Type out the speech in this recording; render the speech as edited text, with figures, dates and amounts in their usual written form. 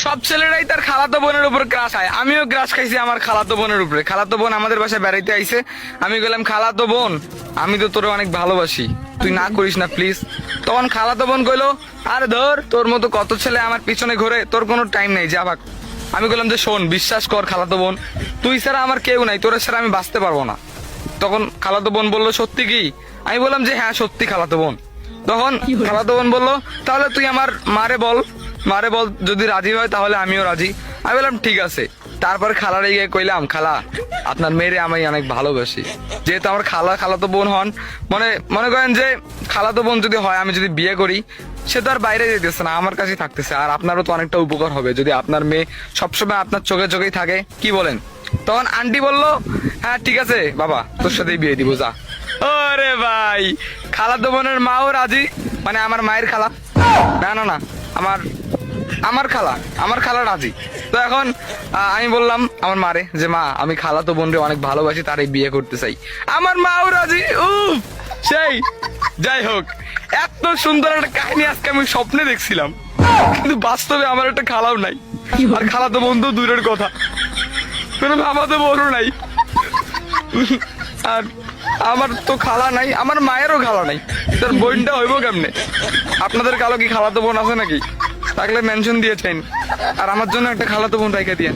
সব ছেলেরাই তার খালাতো বোনের উপর ক্রাশ খায়, আমিও ক্রাশ খাইছি আমার খালাতো বোনের উপরে। খালাতো বোন আমাদের বাসায় বেড়াইতে আইছে, আমি বললাম খালাতো বোন আমি তো তোরে অনেক ভালোবাসি, তুই না করিস না প্লিজ। তখন খালাতো বোন কইলো আরে ধর তোর মতো কত ছেলে আমার পিছনে ঘুরে, তোর কোনো টাইম নেই, যা ভাগ। আমি বললাম যে শোন বিশ্বাস কর খালাতো বোন, তুই ছাড়া আমার কেউ নাই, তোর ছাড়া আমি বাঁচতে পারবো না। তখন খালাতো বোন বললো সত্যি কি? আমি বললাম যে হ্যাঁ সত্যি খালাতো বোন। তখন খালাতো বোন বললো তাহলে তুই আমার মারে বল যদি রাজি হয় তাহলে আমিও রাজি। আমি বললাম ঠিক আছে। তারপর খালারে গিয়ে কইলাম খালা আপনার মেয়েরে আমি অনেক ভালোবাসি, যেহেতু আমার খালাতো বোন হন, মনে করেন যে খালাতো বোন যদি হয়, আমি যদি বিয়ে করি সে তো আর বাইরে যেতেছে না, আমার কাছেই থাকতেছে, আর আপনারও তো অনেকটা উপকার হবে যদি আপনার মেয়ে সবসময় আপনার চোখে চোখেই থাকে, কি বলেন? তখন আন্টি বললো হ্যাঁ ঠিক আছে বাবা তোর সাথেই বিয়ে দিব, যা। ওরে ভাই, খালাতো বোনের মাও রাজি, মানে আমার মায়ের খালা, না না না আমার আমার খালা রাজি। তো এখন আমি বললাম আমার মারে যে মা আমি খালাতো বোনরে অনেক ভালোবাসি, তারই বিয়ে করতে চাই। আমার মাও রাজি। সেই যাই হোক, এত সুন্দর একটা কাহিনী আজকে আমি স্বপ্নে দেখছিলাম, কিন্তু বাস্তবে আমার একটা খালাও নাই, আর খালাতো বোন তো দূরের কথা, কোনো মামাতো বোনও নাই, আর আমার তো খালা নাই, আমার মায়েরও খালা নাই, তার বোনটা হইব কেমনে? আপনাদের কালো কি খালাতো বোন আছে নাকি? থাকলে মেনশন দিয়েছেন, আর আমার জন্য একটা খালাতো বোন রেখে দিয়ে।